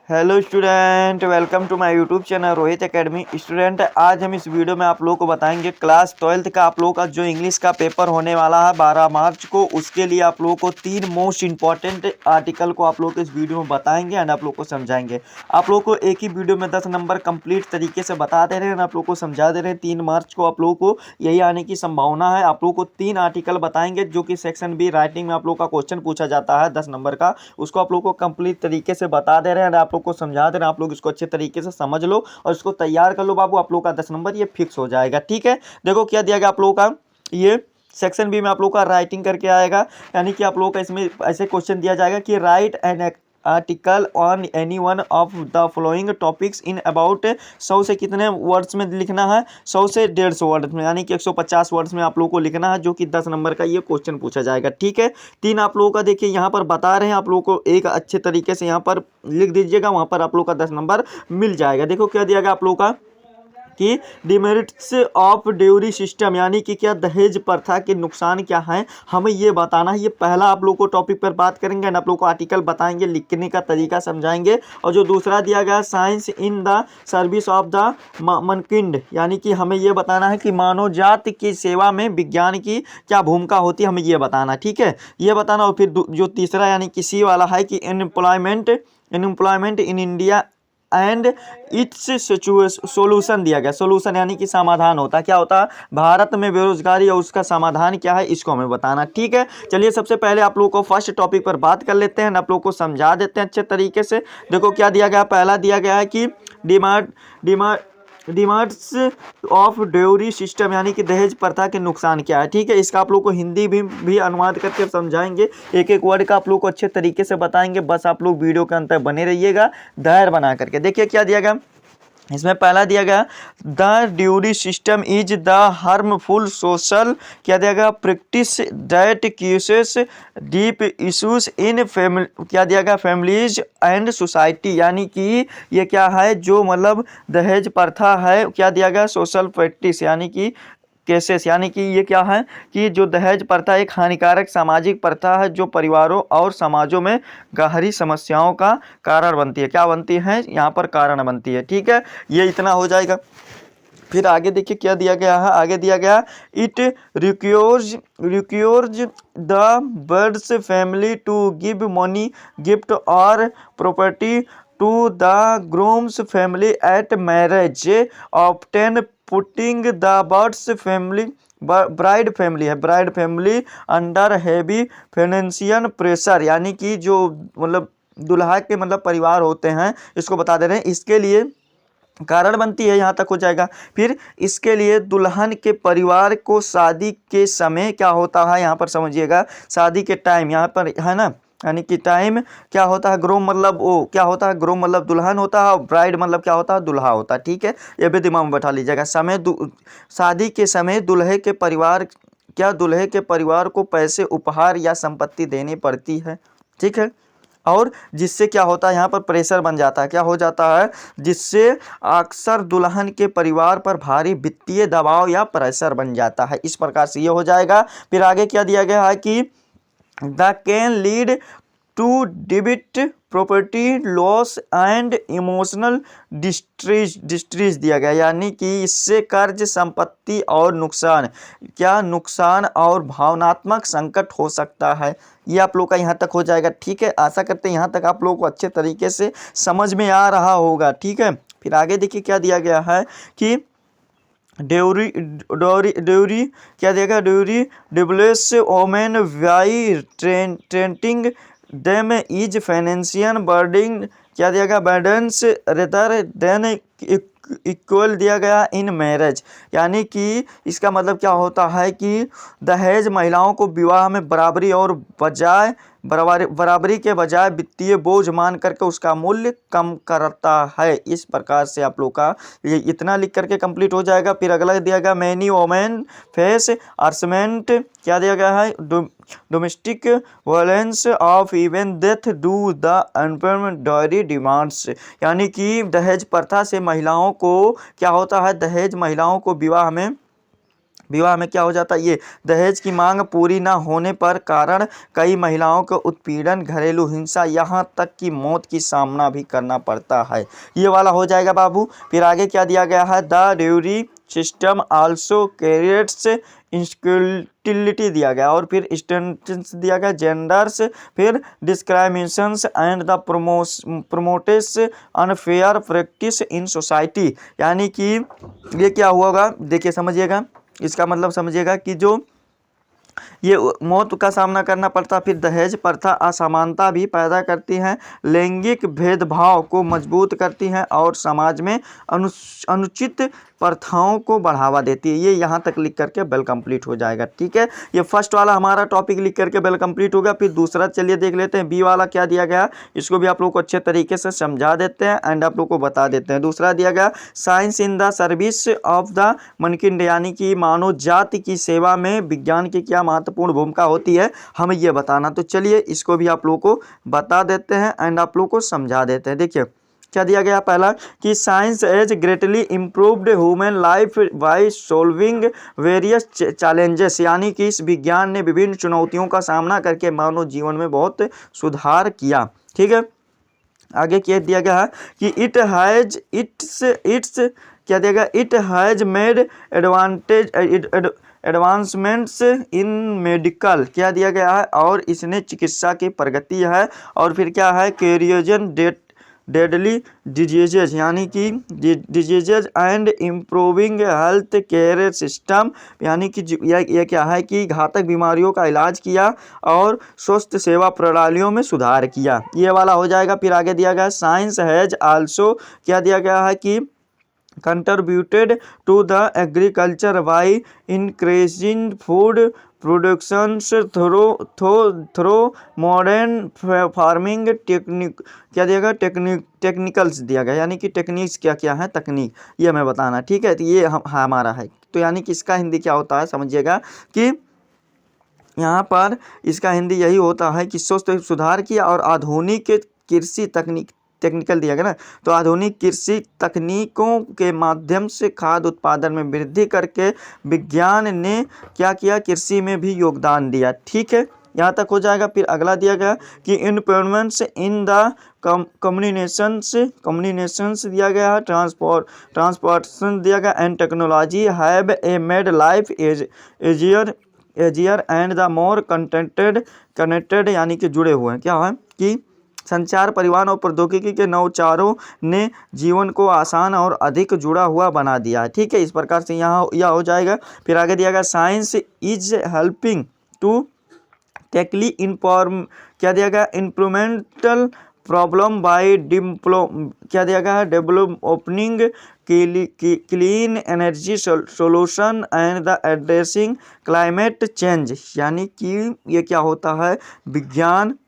Hello student, welcome to my YouTube channel Rohit academy. Student, आज हम इस वीडियो में आप लोगों को बताएंगे क्लास 12th का आप लोगों का जो इंग्लिश का पेपर होने वाला है 12 मार्च को। उसके लिए आप लोगों को 3 मोस्ट इंपॉर्टेंट आर्टिकल को आप लोगों को इस वीडियो में बताएंगे एंड आप लोग को समझाएंगे। आप लोग को एक ही वीडियो में 10 नंबर कंप्लीट तरीके से बता दे रहे हैं, आप लोग को समझा दे रहे हैं। 3 मार्च को आप लोगों को यही आने की संभावना है। आप लोग को 3 आर्टिकल बताएंगे जो कि सेक्शन बी राइटिंग में आप लोग का क्वेश्चन पूछा जाता है 10 नंबर का, उसको आप लोग को कंप्लीट तरीके से बता दे रहे हैं। आप लोग को समझा दे रहे हैं, आप लोग इसको अच्छे तरीके से समझ लो और इसको तैयार कर लो बाबू। आप लोग का 10 नंबर ये फिक्स हो जाएगा। ठीक है, देखो क्या दिया गया आप लोगों का। ये सेक्शन बी में आप लोग का राइटिंग करके आएगा, यानी कि आप लोगों का इसमें ऐसे क्वेश्चन दिया जाएगा कि right an article on any one of the following topics in about 100 से कितने वर्ड्स में लिखना है, 100 से 150 वर्ड्स में, यानी कि 150 वर्ड्स में आप लोगों को लिखना है, जो कि 10 नंबर का ये क्वेश्चन पूछा जाएगा। ठीक है, 3 आप लोगों का देखिए यहाँ पर बता रहे हैं, आप लोगों को एक अच्छे तरीके से यहाँ पर लिख दीजिएगा, वहाँ पर आप लोग का 10 नंबर मिल जाएगा। देखो क्या दिया गया आप लोगों का कि डिमेरिट्स ऑफ ड्यूरी सिस्टम, यानी कि क्या दहेज प्रथा के नुकसान क्या हैं, हमें ये बताना है। ये पहला आप लोग को टॉपिक पर बात करेंगे एंड आप लोग को आर्टिकल बताएंगे, लिखने का तरीका समझाएंगे। और जो दूसरा दिया गया science in the service of the mankind, यानी कि हमें ये बताना है कि मानव जाति की सेवा में विज्ञान की क्या भूमिका होती है, हमें ये बताना। ठीक है, ये बताना। और फिर जो तीसरा यानी कि सी वाला है कि unemployment in India and its solution दिया गया। सोल्यूशन यानी कि समाधान होता है, क्या होता है भारत में बेरोजगारी और उसका समाधान क्या है, इसको हमें बताना। ठीक है, चलिए सबसे पहले आप लोगों को फर्स्ट टॉपिक पर बात कर लेते हैं, आप लोगों को समझा देते हैं अच्छे तरीके से। देखो क्या दिया गया, पहला दिया गया है कि डिमांड्स ऑफ ड्यूरी सिस्टम, यानी कि दहेज प्रथा के नुकसान क्या है। ठीक है, इसका आप लोग को हिंदी भी अनुवाद करके समझाएंगे, एक एक वर्ड का आप लोग को अच्छे तरीके से बताएंगे। बस आप लोग वीडियो के अंत तक बने रहिएगा धैर्य बना करके। देखिए क्या दिया गया, इसमें पहला दिया गया the dowry system is the harmful social, क्या दिया गया, practice that causes deep issues in family, क्या दिया गया, फैमिलीज एंड सोसाइटी, यानी कि ये क्या है, जो मतलब दहेज प्रथा है, क्या दिया गया, सोशल प्रैक्टिस यानी कि केसेस, यानी कि ये क्या है कि जो दहेज प्रथा एक हानिकारक सामाजिक प्रथा है जो परिवारों और समाजों में गहरी समस्याओं का कारण बनती है। क्या बनती है, यहाँ पर कारण बनती है। ठीक है, ये इतना हो जाएगा। फिर आगे देखिए क्या दिया गया है, आगे दिया गया it requires the birds family to give money gift और property to the groom's family at marriage often putting the birds family bride family under heavy financial pressure, यानी कि जो मतलब दुल्हा के मतलब परिवार होते हैं, इसको बता दे रहे हैं, इसके लिए कारण बनती है। यहाँ तक हो जाएगा। फिर इसके लिए दुल्हन के परिवार को शादी के समय क्या होता है, यहाँ पर समझिएगा, शादी के टाइम यहाँ पर है ना, यानी कि टाइम क्या होता है, ग्रूम मतलब वो क्या होता है, ग्रूम मतलब दुल्हन होता है और ब्राइड मतलब क्या होता है, दुल्हा होता है। ठीक है, ये भी दिमाग में बैठा लीजिएगा। शादी के समय दूल्हे के परिवार को पैसे उपहार या संपत्ति देनी पड़ती है। ठीक है, और जिससे क्या होता है, यहाँ पर प्रेशर बन जाता है, क्या हो जाता है, जिससे अक्सर दुल्हन के परिवार पर भारी वित्तीय दबाव या प्रेशर बन जाता है। इस प्रकार से ये हो जाएगा। फिर आगे क्या दिया गया है कि द कैन लीड टू डिबिट property loss and emotional distress दिया गया, यानी कि इससे कर्ज संपत्ति और नुकसान और भावनात्मक संकट हो सकता है। ये आप लोग का यहाँ तक हो जाएगा। ठीक है, आशा करते हैं यहाँ तक आप लोगों को अच्छे तरीके से समझ में आ रहा होगा। ठीक है, फिर आगे देखिए क्या दिया गया है कि ड्यूरी क्या देगा, dowry debases women by treating them is financial burden, क्या दिया गया, बर्डन्स रेदर देन इक्वल दिया गया इन मैरिज, यानी कि इसका मतलब क्या होता है कि दहेज महिलाओं को विवाह में बराबरी के बजाय वित्तीय बोझ मान करके उसका मूल्य कम करता है। इस प्रकार से आप लोग का ये इतना लिख करके कंप्लीट हो जाएगा। फिर अगला दिया गया मैनी वोमेन फेस हरासमेंट, क्या दिया गया है, domestic violence of even death due the nonpayment diary demands, यानी कि दहेज प्रथा से महिलाओं को क्या होता है, दहेज महिलाओं को विवाह में विवाह में क्या हो जाता है, ये दहेज की मांग पूरी न होने पर कारण कई महिलाओं को उत्पीड़न, घरेलू हिंसा, यहाँ तक कि मौत की सामना भी करना पड़ता है। ये वाला हो जाएगा बाबू। फिर आगे क्या दिया गया है, the dowry system also creates इंस्टिट्यूटिलिटी दिया गया, और फिर स्टेटस दिया गया, जेंडर्स, फिर discriminations and the promotes unfair practice in society. यानी कि ये क्या होगा, देखिए समझिएगा, इसका मतलब समझिएगा कि जो ये मौत का सामना करना पड़ता, फिर दहेज प्रथा असमानता भी पैदा करती हैं, लैंगिक भेदभाव को मजबूत करती हैं और समाज में अनुचित प्रथाओं को बढ़ावा देती है। ये यहाँ तक लिख करके बेल कंप्लीट हो जाएगा। ठीक है, ये फर्स्ट वाला हमारा टॉपिक लिख करके बेल कंप्लीट हो गया। फिर दूसरा चलिए देख लेते हैं, बी वाला क्या दिया गया, इसको भी आप लोग को अच्छे तरीके से समझा देते हैं एंड आप लोग को बता देते हैं। दूसरा दिया गया, science in the service of the mankind, यानी कि मानव जाति की सेवा में विज्ञान की क्या महत्वपूर्ण भूमिका होती है, हमें ये बताना। तो चलिए इसको भी आप लोग को बता देते हैं एंड आप लोग को समझा देते हैं। देखिए क्या दिया गया, पहला कि science has greatly improved human life by solving various challenges, यानी कि इस विज्ञान ने विभिन्न चुनौतियों का सामना करके मानव जीवन में बहुत सुधार किया। ठीक है, आगे क्या दिया गया है कि इट क्या दिया गया, it has made advancements in medical, क्या दिया गया है, और इसने चिकित्सा की प्रगति है। और फिर क्या है, कैरियजन डेडली डिजीजेज, यानी कि diseases and improving health care system, यानी कि यह क्या है कि घातक बीमारियों का इलाज किया और स्वस्थ सेवा प्रणालियों में सुधार किया। ये वाला हो जाएगा। फिर आगे दिया गया, साइंस हैज आल्सो, क्या दिया गया है कि contributed to the agriculture by increasing food productions through modern farming technique, क्या दिया गया, टेक्निकल्स दिया गया, यानी कि टेक्निक्स क्या क्या है, तकनीक, ये हमें बताना। ठीक है, तो ये हमारा है। तो यानी कि इसका हिंदी क्या होता है, समझिएगा कि यहाँ पर इसका हिंदी यही होता है कि स्वस्थ सुधार किया और आधुनिक कृषि टेक्निकल दिया गया ना, तो आधुनिक कृषि तकनीकों के माध्यम से खाद्य उत्पादन में वृद्धि करके विज्ञान ने क्या किया, कृषि में भी योगदान दिया। ठीक है, यहाँ तक हो जाएगा। फिर अगला दिया गया कि इम्प्रूवमेंट्स इन द कम्युनिकेशंस दिया गया है, ट्रांसपोर्टेशन दिया गया and technology have a made life एजियर and the more connected, यानी कि जुड़े हुए हैं। क्या है कि संचार, परिवहन और प्रौद्योगिकी के नवाचारों ने जीवन को आसान और अधिक जुड़ा हुआ बना दिया है। ठीक है, इस प्रकार से यहाँ यह हो जाएगा। फिर आगे दिया गया, साइंस इज हेल्पिंग टू टैकली क्या दिया गया, इम्प्रूवमेंटल प्रॉब्लम बाय क्या दिया गया है, developing clean energy solution and the addressing climate change, यानी कि ये क्या होता है, विज्ञान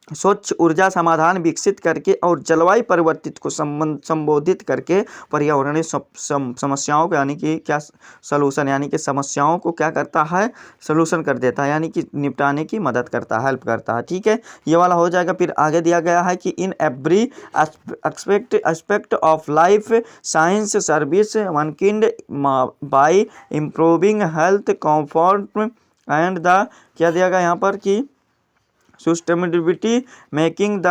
स्वच्छ ऊर्जा समाधान विकसित करके और जलवायु परिवर्तित को संबोधित करके पर्यावरणीय समस्याओं को, यानी कि क्या सलूशन, यानी कि समस्याओं को क्या करता है, सलूशन कर देता है, यानी कि निपटाने की मदद करता है, हेल्प करता है। ठीक है, ये वाला हो जाएगा। फिर आगे दिया गया है कि in every aspect of life science service mankind by improving health comfort and the, क्या दिया गया यहाँ पर कि sustainability making the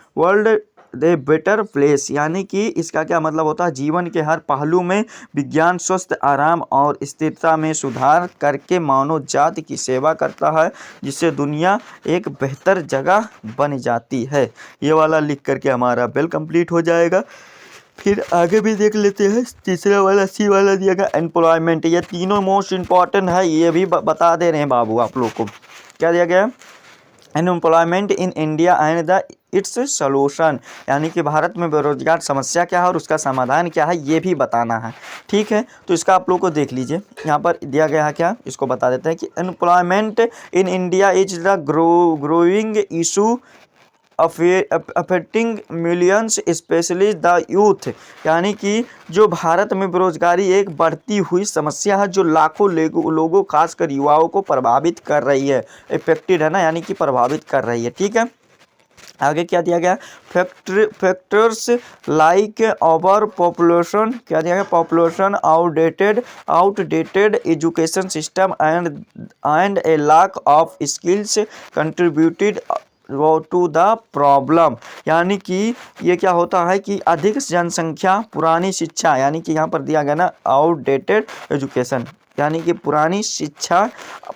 world a better place, यानी कि इसका क्या मतलब होता है, जीवन के हर पहलू में विज्ञान स्वस्थ, आराम और स्थिरता में सुधार करके मानव जाति की सेवा करता है, जिससे दुनिया एक बेहतर जगह बन जाती है। ये वाला लिख करके हमारा बेल कंप्लीट हो जाएगा। फिर आगे भी देख लेते हैं, तीसरा वाला सी वाला दिया गया, एम्प्लॉयमेंट। ये तीनों मोस्ट इम्पॉर्टेंट है, ये भी बता दे रहे हैं बाबू आप लोग को। क्या दिया गया, unemployment in India and the it's solution, यानी कि भारत में बेरोजगार समस्या क्या है और उसका समाधान क्या है, ये भी बताना है। ठीक है, तो इसका आप लोग को देख लीजिए, यहाँ पर दिया गया है क्या, इसको बता देते हैं कि unemployment in India is the growing issue affecting millions specially the youth, यानी कि जो भारत में बेरोजगारी एक बढ़ती हुई समस्या है जो लाखों लोगों खासकर युवाओं को प्रभावित कर रही है। इफेक्टेड है ना, यानी कि प्रभावित कर रही है। ठीक है, आगे क्या दिया गया, फैक्टर्स लाइक ओवर पॉपुलेशन, क्या दिया गया, population, outdated education system and a lack of skills contributed to the problem. यानी कि ये क्या होता है कि अधिक जनसंख्या, पुरानी शिक्षा, यानी कि यहाँ पर दिया गया ना आउटडेटेड एजुकेशन, यानी कि पुरानी शिक्षा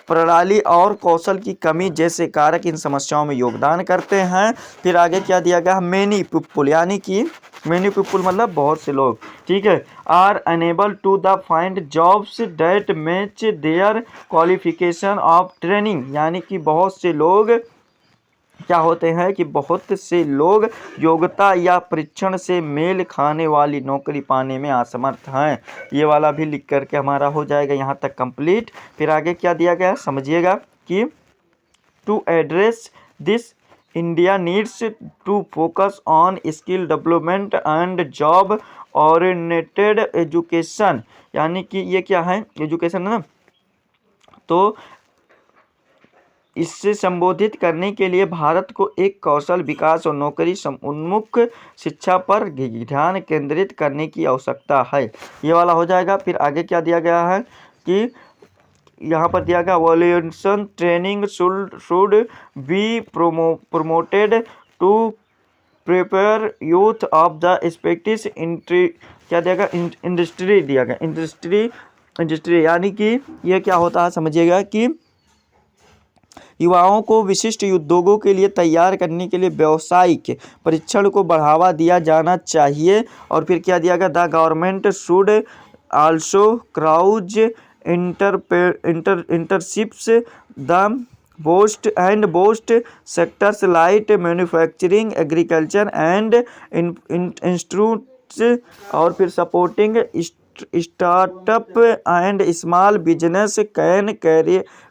प्रणाली और कौशल की कमी जैसे कारक इन समस्याओं में योगदान करते हैं। फिर आगे क्या दिया गया, मेनी पीपुल, यानी कि मेनी पीपुल मतलब बहुत से लोग, ठीक है, are unable to the find jobs that match their qualification of training, यानी कि बहुत से लोग क्या होते हैं कि बहुत से लोग योग्यता या परीक्षण से मेल खाने वाली नौकरी पाने में असमर्थ हैं। ये वाला भी लिख करके हमारा हो जाएगा यहाँ तक कंप्लीट। फिर आगे क्या दिया गया समझिएगा कि to address this India needs to focus on skill development and job oriented education, यानी कि ये क्या है, एजुकेशन है ना, तो इससे संबोधित करने के लिए भारत को एक कौशल विकास और नौकरी उन्मुख शिक्षा पर ध्यान केंद्रित करने की आवश्यकता है। ये वाला हो जाएगा। फिर आगे क्या दिया गया है कि यहाँ पर दिया गया वॉल्यूशन training should be promoted to prepare youth of the स्पेक्टिस इंट्री, क्या दिया गया, इंडस्ट्री दिया गया, इंडस्ट्री, यानी कि ये क्या होता है समझिएगा कि युवाओं को विशिष्ट उद्योगों के लिए तैयार करने के लिए व्यावसायिक परीक्षण को बढ़ावा दिया जाना चाहिए। और फिर क्या दिया गया, the government should also Krause internships the boast sectors light manufacturing, agriculture and institutes, और फिर supporting startup and small business can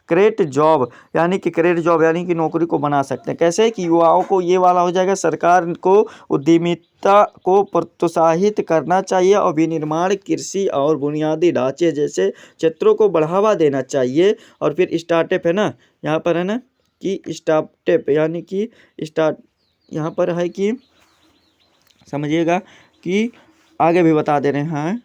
create job, यानी कि क्रिएट जॉब यानी कि नौकरी को बना सकते हैं। कैसे कि युवाओं को, ये वाला हो जाएगा, सरकार को उद्यमिता को प्रोत्साहित करना चाहिए और विनिर्माण, कृषि और बुनियादी ढांचे जैसे क्षेत्रों को बढ़ावा देना चाहिए। और फिर स्टार्टअप है ना, यहाँ पर है ना कि स्टार्टअप यानी कि स्टार्ट, यहाँ पर है कि समझिएगा कि आगे भी बता दे रहे हैं।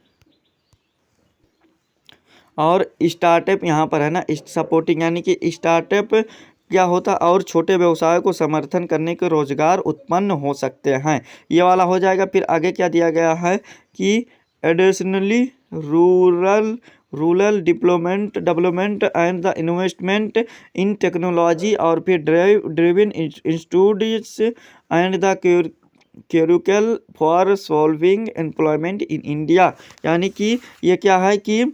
और स्टार्टअप यहाँ पर है ना सपोर्टिंग, यानी कि स्टार्टअप क्या होता है, और छोटे व्यवसाय को समर्थन करने के रोजगार उत्पन्न हो सकते हैं। ये वाला हो जाएगा। फिर आगे क्या दिया गया है कि additionally rural development and the investment in technology, और फिर driven institutes and the curricular for solving employment in India, यानी कि ये क्या है कि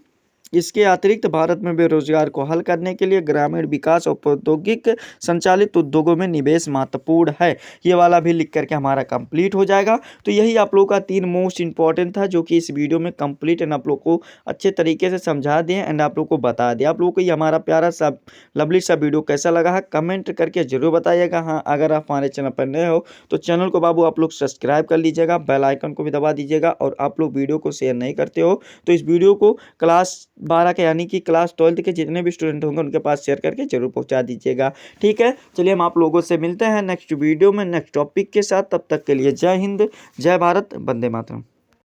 इसके अतिरिक्त भारत में बेरोजगार को हल करने के लिए ग्रामीण विकास और प्रौद्योगिक संचालित उद्योगों में निवेश महत्वपूर्ण है। ये वाला भी लिख करके हमारा कंप्लीट हो जाएगा। तो यही आप लोगों का 3 मोस्ट इंपॉर्टेंट था जो कि इस वीडियो में कंप्लीट एंड आप लोग को अच्छे तरीके से समझा दिए एंड आप लोग को बता दिया। आप लोगों को ये हमारा प्यारा सा लवली सा वीडियो कैसा लगा है कमेंट करके जरूर बताइएगा। हाँ, अगर आप हमारे चैनल पर नए हो तो चैनल को बाबू आप लोग सब्सक्राइब कर लीजिएगा, बेल आइकन को भी दबा दीजिएगा। और आप लोग वीडियो को शेयर नहीं करते हो तो इस वीडियो को क्लास 12 के यानी कि क्लास 12 के जितने भी स्टूडेंट होंगे उनके पास शेयर करके जरूर पहुंचा दीजिएगा। ठीक है, चलिए हम आप लोगों से मिलते हैं नेक्स्ट वीडियो में नेक्स्ट टॉपिक के साथ। तब तक के लिए जय हिंद, जय भारत, वंदे मातरम।